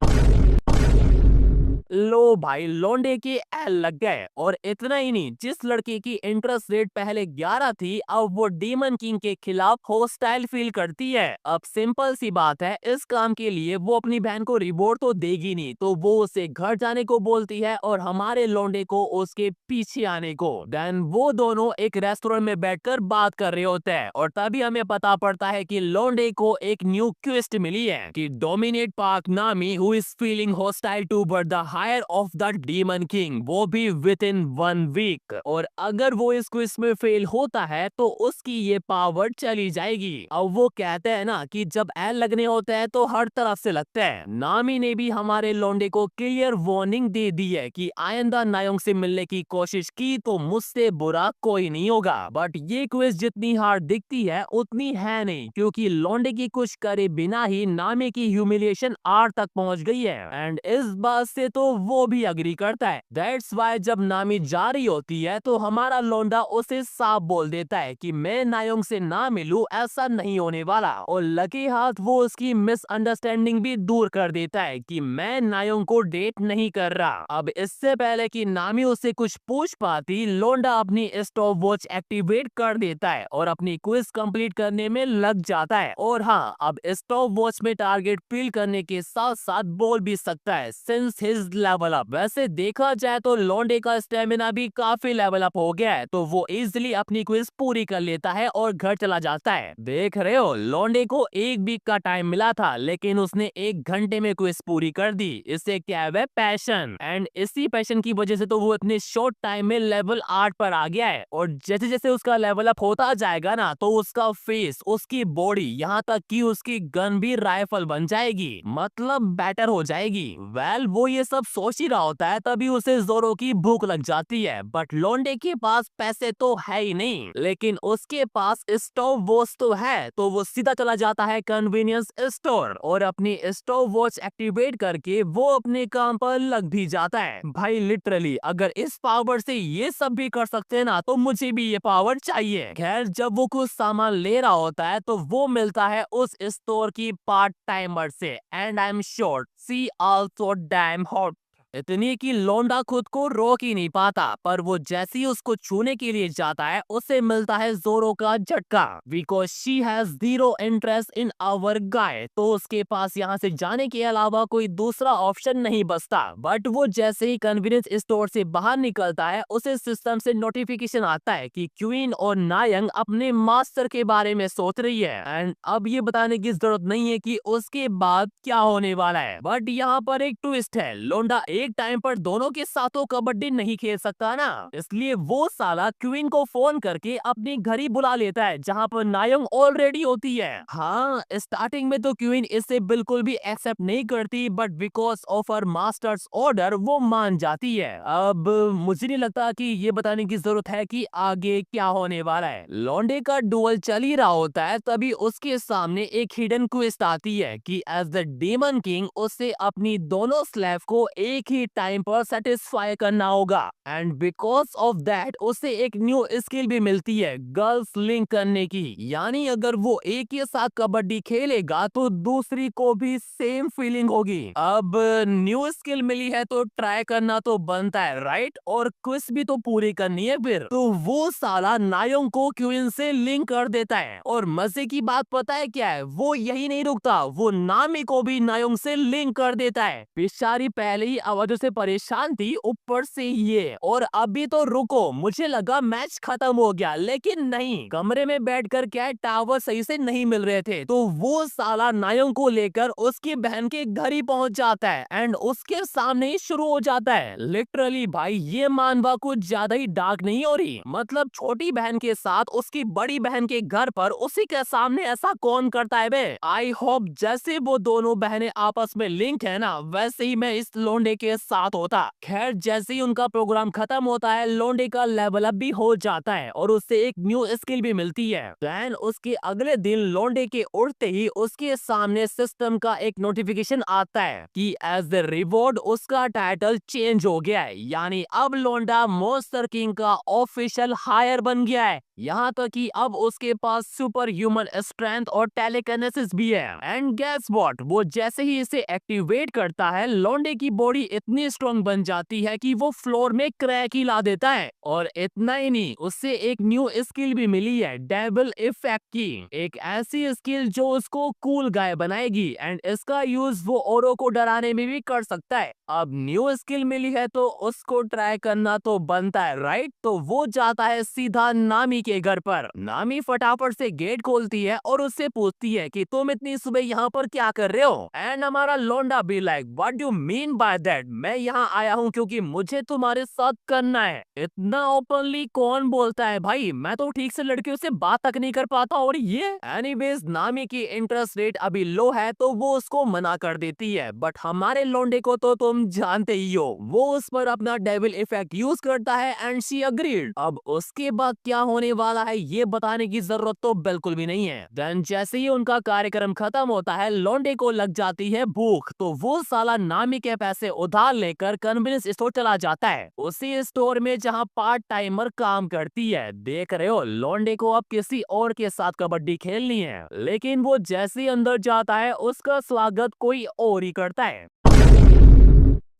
लो भाई, लोंडे के एल लग गए। और इतना ही नहीं, जिस लड़की की इंटरेस्ट रेट पहले 11 थी, अब वो डीमन किंग के खिलाफ हॉस्टाइल फील करती है। अब सिंपल सी बात है, इस काम के लिए वो अपनी बहन को रिवॉर्ड तो देगी नहीं, तो वो उसे घर जाने को बोलती है और हमारे लोंडे को उसके पीछे आने को। देन वो दोनों एक रेस्टोरेंट में बैठकर बात कर रहे होते हैं, और तभी हमें पता पड़ता है कि लोंडे को एक न्यू क्वेस्ट मिली है कि डोमिनेट पार्क नामी who is feeling hostile toward the heir of the demon king, वो भी विद इन 1 वीक। और अगर वो इस क्विज में फेल होता है तो उसकी ये पावर चली जाएगी। अब वो कहते हैं ना कि जब एल लगने होते हैं तो हर तरफ से लगते हैं। नामी ने भी हमारे लोंडे को क्लियर वार्निंग दे दी है कि आइंदा नायोंग से मिलने की कोशिश की तो मुझसे बुरा कोई नहीं होगा। बट ये क्विज जितनी हार्ड दिखती है उतनी है नहीं, क्योंकि लोंडे की कुछ करे बिना ही नामी की ह्यूमिलिएशन आर तक पहुंच गई है। एंड इस बात से तो वो भी अग्री करता है। दैट्स व्हाई जब नामी जा रही होती है तो हमारा लोंडा उसे साफ बोल देता है कि मैं नायोंग से ना मिलूं, ऐसा नहीं होने वाला। और लकी हाथ वो उसकी मिसअंडरस्टैंडिंग भी दूर कर देता है कि मैं नायोंग को डेट नहीं कर रहा। अब इससे पहले कि नामी उससे कुछ पूछ पाती, लोंडा अपनी स्टॉप वॉच एक्टिवेट कर देता है और अपनी क्विज कंप्लीट करने में लग जाता है। और हाँ, अब स्टॉप वॉच में टारगेट फील करने के साथ साथ बोल भी सकता है, सिंस हिज लेवल अप। वैसे देखा जाए तो लोंडे का स्टेमिना भी काफी लेवल अप हो गया है, तो वो इजिली अपनी क्विज पूरी कर लेता है और घर चला जाता है। देख रहे हो, लोंडे को 1 वीक का टाइम मिला था, लेकिन उसने 1 घंटे में क्विज पूरी कर दी। इससे क्या है, पैशन। एंड इसी पैशन की वजह से तो वो इतने शॉर्ट टाइम में लेवल 8 पर आ गया है। और जैसे जैसे उसका लेवल अप होता जाएगा ना, तो उसका फेस, उसकी बॉडी, यहाँ तक कि उसकी गन भी राइफल बन जाएगी, मतलब बेटर हो जाएगी। वेल वो ये सब सोच ही रहा होता है, तभी उसे जोरों की भूख लग जाती है। बट लोंडे के पास पैसे तो है ही नहीं, लेकिन उसके पास स्टॉप वॉच तो है, तो वो सीधा चला जाता है कन्वीनियंस स्टोर और अपनी स्टॉप वॉच एक्टिवेट करके वो अपने काम पर लग भी जाता है। भाई लिटरली अगर इस पावर से ये सब भी कर सकते हैं ना, तो मुझे भी ये पावर चाहिए। खैर जब वो कुछ सामान ले रहा होता है तो वो मिलता है उस स्टोर की पार्ट टाइमर से, and I am sure she also damn hot. इतनी कि लोंडा खुद को रोक ही नहीं पाता, पर वो जैसे ही उसको छूने के लिए जाता है, उसे मिलता है जोरो का झटका, because she has zero interest in our guy. तो उसके पास यहाँ से जाने के अलावा कोई दूसरा ऑप्शन नहीं बचता। बट वो जैसे ही कन्वीनियंस स्टोर से बाहर निकलता है, उसे सिस्टम से नोटिफिकेशन आता है कि क्वीन और नायंग अपने मास्टर के बारे में सोच रही है। एंड अब ये बताने की जरूरत नहीं है कि उसके बाद क्या होने वाला है, बट यहाँ पर एक ट्विस्ट है। लोंडा एक टाइम पर दोनों के साथ तो कबड्डी नहीं खेल सकता ना, इसलिए वो साला क्वीन को फोन करके अपने घर ही बुला लेता है जहाँ पर नायोंग ऑलरेडी होती है। हाँ, स्टार्टिंग में तो क्वीन इसे बिल्कुल भी एक्सेप्ट नहीं करती, but because of her masters order वो मान जाती है। अब मुझे नहीं लगता कि ये बताने की जरूरत है कि आगे क्या होने वाला है। लॉन्डे का डुअल चल ही रहा होता है, तभी उसके सामने एक हिडन क्वेस्ट आती है कि एज द डेमन किंग उसे अपनी दोनों स्लेव को एक ही टाइम पर सेटिस्फाई करना होगा, एंड बिकॉज ऑफ दैट उसे एक न्यू स्किल भी मिलती है, गर्ल्स लिंक करने की। यानी अगर वो एक ही साथ कबड्डी खेलेगा तो दूसरी को भी सेम फीलिंग होगी। अब न्यू स्किल मिली है तो ट्राई करना तो बनता है, राइट? और क्विज भी तो पूरी करनी है फिर। तो वो साला नायोंग को क्वीन से लिंक कर देता है, और मजे की बात पता है क्या है? वो यही नहीं रुकता, वो नामी को भी नायोंग से लिंक कर देता है। बेचारी पहले ही आवाजों से परेशान थी, ऊपर से ये। और अभी तो रुको, मुझे लगा मैच खत्म हो गया, लेकिन नहीं। कमरे में बैठकर क्या टावर सही से नहीं मिल रहे थे, तो वो साला नायोंग को लेकर उसकी बहन के घर ही पहुंच जाता है, एंड उसके सामने ही शुरू हो जाता है। लिटरली भाई ये मानवा कुछ ज्यादा ही डार्क नहीं हो रही? मतलब छोटी बहन के साथ उसकी बड़ी बहन के घर पर उसी के सामने ऐसा कौन करता है बे? आई होप जैसे वो दोनों बहनें आपस में लिंक है ना, वैसे ही मैं इस लोंडे के साथ होता। खैर जैसे ही उनका प्रोग्राम खत्म होता है, लोंडे का लेवल अप भी हो जाता है और उससे एक न्यू स्किल भी मिलती है। देन उसके अगले दिन लोंडे के उठते ही उसके सामने सिस्टम का एक नोटिफिकेशन आता है कि एज द रिवॉर्ड उसका टाइटल चेंज हो गया है, यानी अब लोंडा मॉन्स्टर किंग का ऑफिशियल हायर बन गया है। यहाँ तक कि अब उसके पास सुपर ह्यूमन स्ट्रेंथ और टेलीकिनेसिस भी है। एंड गेस व्हाट, वो जैसे ही इसे एक्टिवेट करता है, लोंडे की बॉडी इतनी स्ट्रॉन्ग बन जाती है कि वो फ्लोर में क्रैक ही ला देता है। और इतना ही नहीं, उससे एक न्यू स्किल भी मिली है, डेविल इफेक्ट की, एक ऐसी स्किल जो उसको कूल गाय बनाएगी, एंड इसका यूज वो औरों को डराने में भी कर सकता है। अब न्यू स्किल मिली है तो उसको ट्राई करना तो बनता है, राइट? तो वो जाता है सीधा नामी के घर पर। नामी फटाफट से गेट खोलती है और उससे पूछती है कि तुम इतनी सुबह यहाँ पर क्या कर रहे हो? एंड हमारा लोंडा भी like what do mean by that? मैं यहाँ आया हूँ क्योंकि मुझे तुम्हारे साथ करना है। इतना ओपनली कौन बोलता है भाई? मैं तो ठीक से लड़कियों से बात तक नहीं कर पाता, और ये। एनीवेज नामी की इंटरेस्ट रेट अभी लो है तो वो उसको मना कर देती है, बट हमारे लोंडे को तो तुम जानते ही हो, वो उस पर अपना डेविल इफेक्ट यूज करता है एंड शी अग्रीड। अब उसके बाद क्या होने वाला है ये बताने की जरूरत तो बिल्कुल भी नहीं है। देन जैसे ही उनका कार्यक्रम खत्म होता है, लोंडे को लग जाती है भूख, तो वो साला नामी के पैसे उधार लेकर कन्वीनियंस स्टोर चला जाता है, उसी स्टोर में जहाँ पार्ट टाइमर काम करती है। देख रहे हो, लोंडे को अब किसी और के साथ कबड्डी खेलनी है, लेकिन वो जैसे ही अंदर जाता है उसका स्वागत कोई और ही करता है।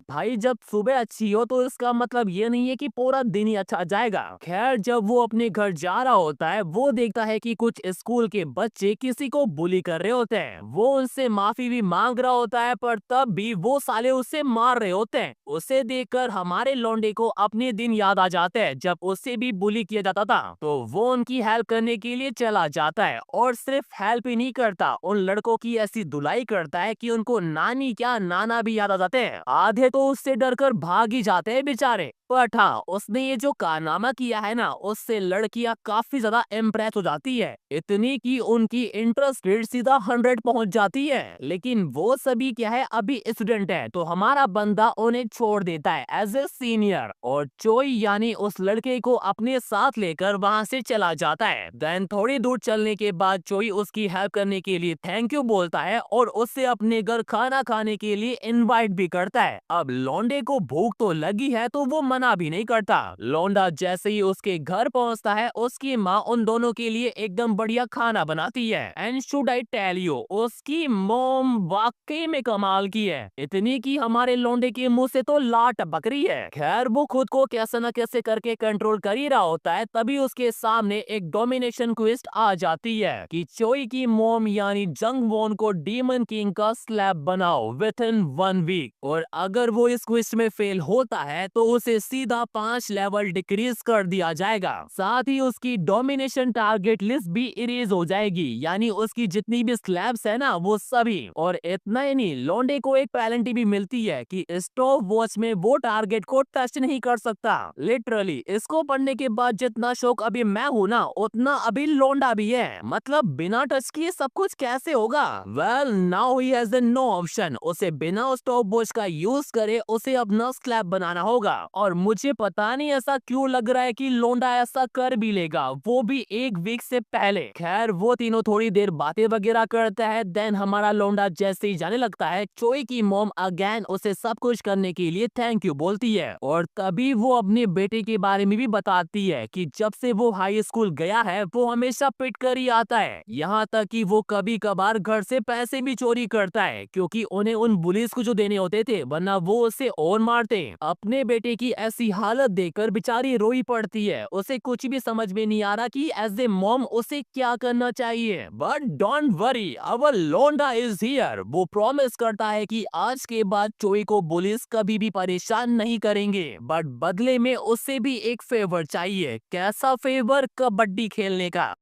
भाई जब सुबह अच्छी हो तो इसका मतलब ये नहीं है कि पूरा दिन ही अच्छा जाएगा। खैर जब वो अपने घर जा रहा होता है, वो देखता है कि कुछ स्कूल के बच्चे किसी को बुली कर रहे होते हैं। वो उनसे माफी भी मांग रहा होता है, पर तब भी वो साले उससे मार रहे होते हैं। उसे देखकर हमारे लौंडे को अपने दिन याद आ जाते हैं जब उससे भी बुली किया जाता था। तो वो उनकी हेल्प करने के लिए चला जाता है, और सिर्फ हेल्प ही नहीं करता, उन लड़कों की ऐसी धुलाई करता है कि उनको नानी क्या नाना भी याद आ जाते हैं। आधे तो उससे डरकर भाग ही जाते हैं बेचारे। बट हाँ, उसने ये जो कारनामा किया है ना, उससे लड़कियां काफी ज्यादा इम्प्रेस हो जाती है, इतनी कि उनकी इंटरेस्ट रेट सीधा 100 पहुंच जाती है। लेकिन वो सभी क्या है, अभी स्टूडेंट है, तो हमारा बंदा उन्हें छोड़ देता है एज ए सीनियर, और चोई यानी उस लड़के को अपने साथ लेकर वहां से चला जाता है। देन थोड़ी दूर चलने के बाद चोई उसकी हेल्प करने के लिए थैंक यू बोलता है और उससे अपने घर खाना खाने के लिए इनवाइट भी करता है। अब लौंडे को भूख तो लगी है तो वो मना भी नहीं करता। लौंडा जैसे ही उसके घर पहुंचता है, उसकी माँ उन दोनों के लिए एकदम बढ़िया खाना बनाती है। And should I tell you, उसकी मॉम वाकई में कमाल की है, इतनी कि हमारे लौंडे के मुंह से तो लार टपक रही है। खैर वो खुद को कैसे न कैसे करके कंट्रोल कर ही रहा होता है, तभी उसके सामने एक डोमिनेशन क्वेस्ट आ जाती है कि चोई की मॉम यानी जंग वॉन को डीमन किंग का स्लैब बनाओ विद इन 1 वीक, और अगर वो इस क्वेस्ट में फेल होता है तो उसे सीधा 5 लेवल डिक्रीज कर दिया जाएगा। साथ ही उसकी डोमिनेशन टारगेट लिस्ट भी इरेज हो जाएगी, यानी उसकी जितनी भी स्लैब्स है ना वो सभी। और इतना ही नहीं, लौंडे को एक पेनल्टी भी मिलती है कि स्टॉप वॉच में वो टारगेट को टच नहीं कर सकता। लिटरली इसको पढ़ने के बाद जितना शौक अभी मैं हूँ ना, उतना अभी लौंडा भी है। मतलब बिना टच किए सब कुछ कैसे होगा? Well now he has no option, उसे बिना स्टॉप वॉच का यूज करे उसे अपना स्लैब बनाना होगा। और मुझे पता नहीं ऐसा क्यों लग रहा है कि लौंडा ऐसा कर भी लेगा, वो भी एक वीक से पहले। खैर वो तीनों थोड़ी देर बातें वगैरह करता है, देन हमारा लौंडा जैसे ही जाने लगता है, चोई की मॉम अगेन उसे सब कुछ करने के लिए थैंक यू बोलती है। और तभी वो अपने बेटे के बारे में भी बताती है कि जब से वो हाई स्कूल गया है वो हमेशा पिट कर ही आता है, यहाँ तक कि वो कभी कभार घर से पैसे भी चोरी करता है क्योंकि उन्हें उन बुलिस को जो देने होते थे, वरना वो उसे और मारते। अपने बेटे की ऐसी हालत देखकर बेचारी रोई पड़ती है। उसे कुछ भी समझ में नहीं आ रहा कि एज ए मॉम उसे क्या करना चाहिए। बट डोंट वरी, अवर लोंडा इज हियर। वो प्रॉमिस करता है कि आज के बाद चोई को पुलिस कभी भी परेशान नहीं करेंगे, बट बदले में उससे भी एक फेवर चाहिए। कैसा फेवर? कबड्डी खेलने का।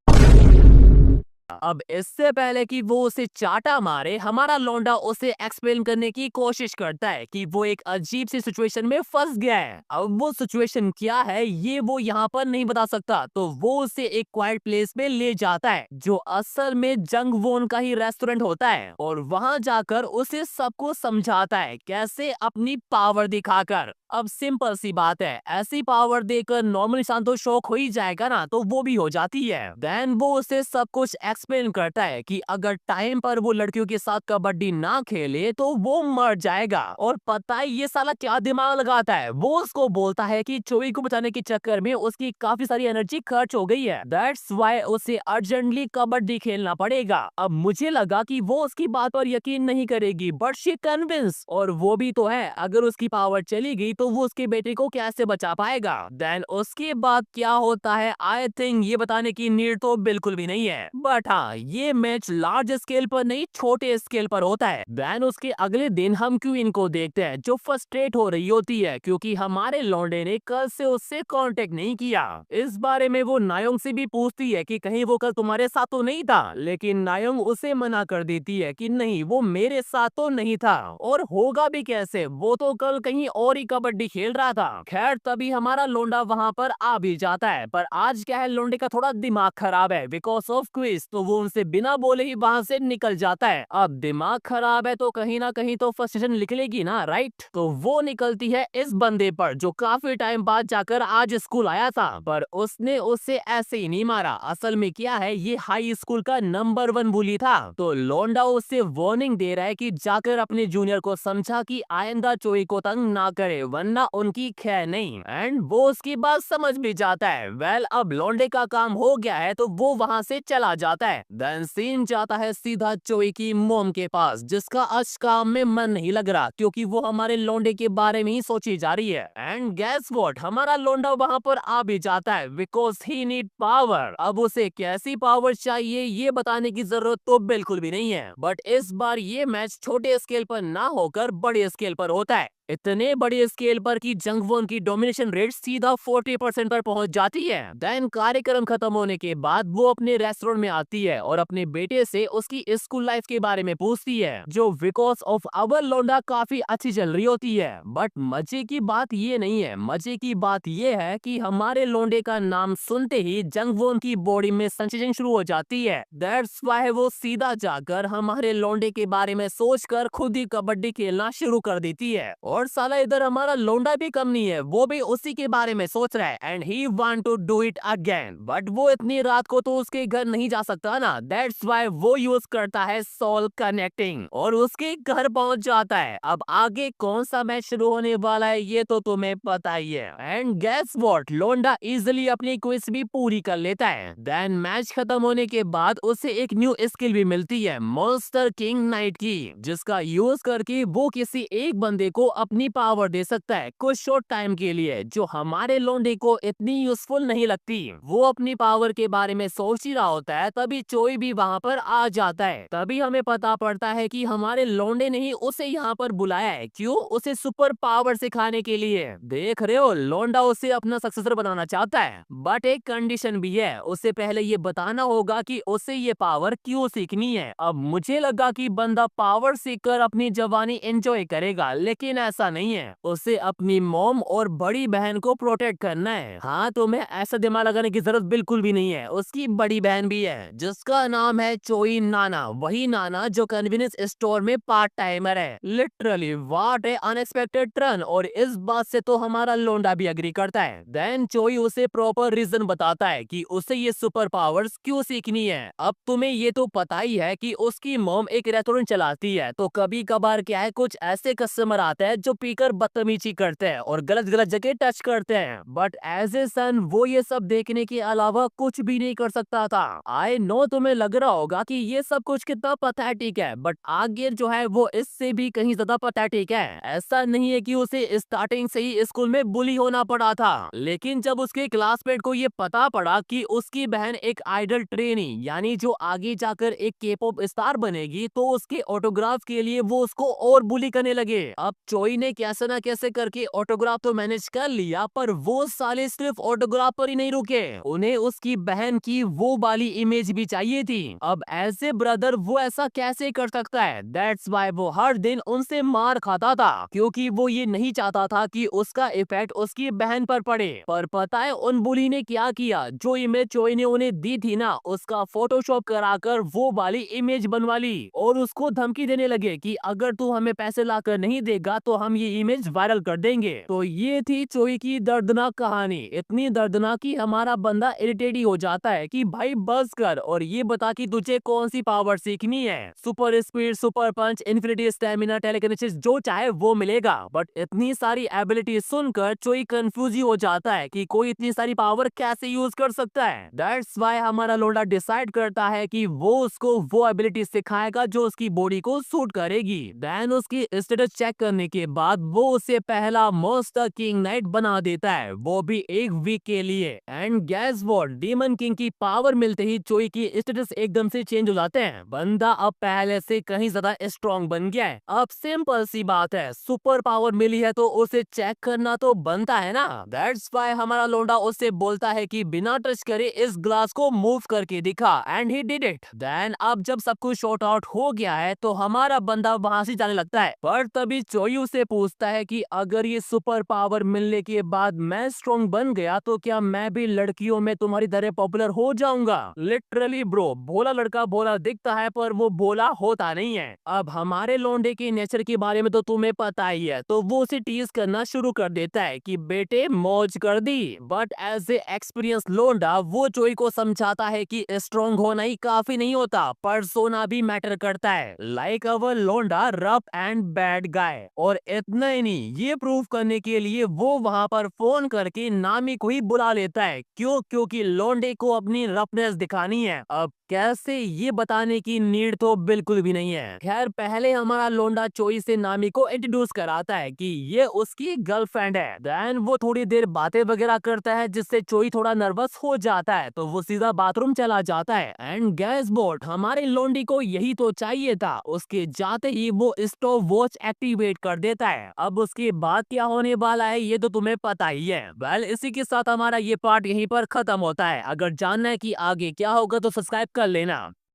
अब इससे पहले कि वो उसे चाटा मारे, हमारा लौंडा उसे एक्सप्लेन करने की कोशिश करता है कि वो एक अजीब सी सिचुएशन में फंस गया है। अब वो सिचुएशन क्या है ये वो यहाँ पर नहीं बता सकता, तो वो उसे एक क्वाइट प्लेस में ले जाता है जो असल में जंग वोन का ही रेस्टोरेंट होता है। और वहां जाकर उसे सबको समझाता है कैसे अपनी पावर दिखाकर। अब सिंपल सी बात है, ऐसी पावर देकर नॉर्मल इंसान तो शौक हो ही जाएगा ना, तो वो भी हो जाती है। देन वो उसे सब कुछ एक्सप्लेन करता है कि अगर टाइम पर वो लड़कियों के साथ कबड्डी ना खेले तो वो मर जाएगा। और पता है ये साला क्या दिमाग लगाता है, वो उसको बोलता है कि चोई को बचाने के चक्कर में उसकी काफी सारी एनर्जी खर्च हो गई है, दैट्स व्हाई उसे अर्जेंटली कबड्डी खेलना पड़ेगा। अब मुझे लगा कि वो उसकी बात पर यकीन नहीं करेगी, बट शी कन्विंस। और वो भी तो है, अगर उसकी पावर चली गई तो वो उसके बेटे को कैसे बचा पाएगा। देन उसके बाद क्या होता है आई थिंक ये बताने की नीड तो बिल्कुल भी नहीं है, बट हाँ ये मैच लार्ज स्केल पर नहीं छोटे स्केल पर होता है। देन उसके अगले दिन हम क्वीन को देखते हैं जो फ्रस्ट्रेट हो रही होती है क्योंकि हमारे लौंडे ने कल से उससे कांटेक्ट नहीं किया। इस बारे में वो नायोंग से भी पूछती है कि कहीं वो कल तुम्हारे साथ तो नहीं था, लेकिन नायोंग उसे मना कर देती है कि नहीं वो मेरे साथ तो नहीं था और होगा भी कैसे, वो तो कल कहीं और ही कबड्डी खेल रहा था। खैर तभी हमारा लोंडा वहां पर आ भी जाता है, पर आज क्या है लोंडे का थोड़ा दिमाग खराब है बिकॉज ऑफ क्विज, तो वो उनसे बिना बोले ही वहां से निकल जाता है। अब दिमाग खराब है तो कहीं ना कहीं तो फ्रस्ट्रेशन निकलेगी ना, राइट? तो वो निकलती है इस बंदे पर जो काफी टाइम बाद जाकर आज स्कूल आया था, पर उसने उससे ऐसे ही नहीं मारा। असल में क्या है, ये हाई स्कूल का नंबर 1 बुली था। तो लोंडा उससे वार्निंग दे रहा है कि जाकर अपने जूनियर को समझा कि आइंदा चोई को तंग ना करे वरना उनकी खैर नहीं। एंड वो उसकी बात समझ भी जाता है। वेल अब लौंडे का काम हो गया है तो वो वहां से चला जाता है। देन सीन जाता है सीधा चोई की मोम के पास जिसका आज काम में मन नहीं लग रहा क्योंकि वो हमारे लौंडे के बारे में ही सोची जा रही है। एंड गेस व्हाट, हमारा लौंडा वहां पर आ भी जाता है बिकॉज ही नीड पावर। अब उसे कैसी पावर चाहिए ये बताने की जरूरत तो बिल्कुल भी नहीं है, बट इस बार ये मैच छोटे स्केल पर ना होकर बड़े स्केल पर होता है। इतने बड़े स्केल पर कि जंगवोन की डोमिनेशन रेट सीधा 40% पर पहुंच जाती है। देन कार्यक्रम खत्म होने के बाद वो अपने रेस्टोरेंट में आती है और अपने बेटे से उसकी स्कूल लाइफ के बारे में पूछती है जो बिकॉज ऑफ अवर लोंडा काफी अच्छी चल रही होती है। बट मजे की बात ये नहीं है, मजे की बात ये है कि हमारे लोंडे का नाम सुनते ही जंगवोन की बॉडी में सेंसेशन शुरू हो जाती है। दैट्स व्हाई वो सीधा जाकर हमारे लोंडे के बारे में सोचकर खुद ही कबड्डी खेलना शुरू कर देती है। और साला इधर हमारा लोंडा भी कम नहीं है, वो भी उसी के बारे में सोच रहा है and he want to do it again. But वो इतनी रात को तो उसके घर नहीं जा सकता ना, दैट्स व्हाई वो यूज करता है सोल कनेक्टिंग और उसके घर पहुंच जाता है। अब आगे कौन सा मैच शुरू होने वाला है ये तो तुम्हें पता ही है। एंड गेस व्हाट, लोंडा इजिली अपनी क्विज भी पूरी कर लेता है। देन मैच खत्म होने के बाद उसे एक न्यू स्किल भी मिलती है मॉन्स्टर किंग नाइट की, जिसका यूज करके वो किसी एक बंदे को अपनी पावर दे सकता है कुछ शॉर्ट टाइम के लिए, जो हमारे लौंडे को इतनी यूजफुल नहीं लगती। वो अपनी पावर के बारे में सोच ही रहा होता है, तभी चोई भी वहाँ पर आ जाता है। तभी हमें पता पड़ता है कि हमारे लौंडे ने ही उसे यहाँ पर बुलाया है। क्यों? उसे सुपर पावर सिखाने के लिए। देख रहे हो, लौंडा उसे अपना सक्सेसर बनाना चाहता है, बट एक कंडीशन भी है। उसे पहले ये बताना होगा कि उसे ये पावर क्यों सीखनी है। अब मुझे लगा कि बंदा पावर सीखकर अपनी जवानी एंजॉय करेगा, लेकिन ऐसा नहीं है। उसे अपनी मॉम और बड़ी बहन को प्रोटेक्ट करना है। हाँ, तुम्हें ऐसा दिमाग लगाने की जरूरत बिल्कुल भी नहीं है। उसकी बड़ी बहन भी है, जिसका नाम है चोई नाना। वही नाना जो कन्वीनियंस स्टोर में पार्ट टाइमर है। Literally what A unexpected turn. और इस बात से तो हमारा लोंडा भी एग्री करता है। देन चोई उसे प्रॉपर रीजन बताता है कि उसे ये सुपर पावर्स क्यों सीखनी है। अब तुम्हें ये तो पता ही है कि उसकी मॉम एक रेस्टोरेंट चलाती है, तो कभी कभार क्या है, कुछ ऐसे कस्टमर आते हैं जो पीकर बदतमीजी करते हैं और गलत गलत जगह टच करते हैं। बट एज ए सन वो ये सब देखने के अलावा कुछ भी नहीं कर सकता था। आई नो तुम्हें लग रहा होगा कि ये सब कुछ कितना पैथेटिक है, बट आगे जो है वो इससे भी कहीं ज्यादा पैथेटिक है। ऐसा नहीं है कि उसे स्टार्टिंग से ही स्कूल में बुली होना पड़ा था, लेकिन जब उसके क्लासमेट को ये पता पड़ा कि उसकी बहन एक आइडल ट्रेनी यानी जो आगे जाकर एक के-पॉप स्टार बनेगी, तो उसके ऑटोग्राफ के लिए वो उसको और बुली करने लगे। अब चोई ने कैसे ना कैसे करके ऑटोग्राफ तो मैनेज कर लिया, पर वो साले सिर्फ ऑटोग्राफ पर ही नहीं रुके। उन्हें उसकी बहन की वो वाली इमेज भी चाहिए थी। अब एज ए ब्रदर वो ऐसा कैसे कर सकता है? दैट्स वाई वो हर दिन उनसे मार खाता था, क्योंकि वो ये नहीं चाहता था कि उसका इफेक्ट उसकी बहन पर पड़े। पर पता है उन बुली ने क्या किया? जो इमेज चोई ने उन्हें दी थी ना, उसका फोटोशॉप कराकर वो वाली इमेज बनवा ली और उसको धमकी देने लगे कि अगर तू हमें पैसे लाकर नहीं देगा तो हम ये इमेज वायरल कर देंगे। तो ये थी चोई की दर्दनाक कहानी। इतनी दर्दनाक कि हमारा बंदा इरिटेट ही हो जाता है कि भाई बस कर और ये बता कि तुझे कौन सी पावर सीखनी है। Super speed, super punch, infinity stamina, telekinesis, जो चाहे वो मिलेगा। बट इतनी सारी एबिलिटी सुनकर चोई कंफ्यूज ही हो जाता है कि कोई इतनी सारी पावर कैसे यूज कर सकता है। दैट्स वाई हमारा लोंडा डिसाइड करता है कि वो उसको वो एबिलिटी सिखाएगा जो उसकी बॉडी को सूट करेगी। देन उसकी स्टेटस चेक करने के बाद वो उसे पहला मॉन्स्टर किंग नाइट बना देता है, वो भी एक वीक के लिए। And gas what, demon king की पावर मिलते ही चोई की स्टेटस एकदम से चेंज हो जाते हैं। बंदा अब पहले से कहीं ज्यादा स्ट्रॉन्ग बन गया है। अब सिंपल सी बात है, सुपर पावर मिली है तो उसे चेक करना तो बनता है ना। दैट्स वाई हमारा लोंडा उससे बोलता है कि बिना टच करे इस ग्लास को मूव करके दिखा, and he did it. Then अब जब सब कुछ शॉर्ट आउट हो गया है तो हमारा बंदा वहां से जाने लगता है। पर तभी चोई उसे पूछता है कि अगर ये सुपर पावर मिलने के बाद मैं स्ट्रॉन्ग बन गया तो क्या मैं भी लड़कियों में तुम्हारी तरह पॉपुलर हो जाऊंगा? लिटरली ब्रो, भोला लड़का भोला दिखता है पर वो भोला होता नहीं है। अब हमारे लोंडे के नेचर के बारे में तो तुम्हें पता ही है, तो वो उसे टीज करना शुरू कर देता है कि बेटे मौज कर दी। बट एज ए एक्सपीरियंस लोंडा वो चोई को समझाता है कि स्ट्रॉन्ग होना ही काफी नहीं होता, पर्सोना भी मैटर करता है। लाइक अवर लोंडा रफ एंड बैड गाय। और इतना ही नहीं, ये प्रूव करने के लिए वो वहां पर फोन करके नामी को ही बुला लेता है। क्यों? क्योंकि लोंडे को अपनी रफनेस दिखानी है। अब कैसे, ये बताने की नीड तो बिल्कुल भी नहीं है। खैर पहले हमारा लोंडा चोई से नामी को इंट्रोड्यूस कराता है कि ये उसकी गर्लफ्रेंड है। देन वो थोड़ी देर बातें वगैरह करता है, जिससे चोई थोड़ा नर्वस हो जाता है, तो वो सीधा बाथरूम चला जाता है। एंड गैस बोट, हमारे लोंडी को यही तो चाहिए था। उसके जाते ही वो स्टॉप वॉच एक्टिवेट कर देता है। अब उसके बाद क्या होने वाला है ये तो तुम्हें पता ही है। वेल इसी के साथ हमारा ये पार्ट यहीं पर खत्म होता है। अगर जानना है कि आगे क्या होगा तो सब्सक्राइब कर लेना।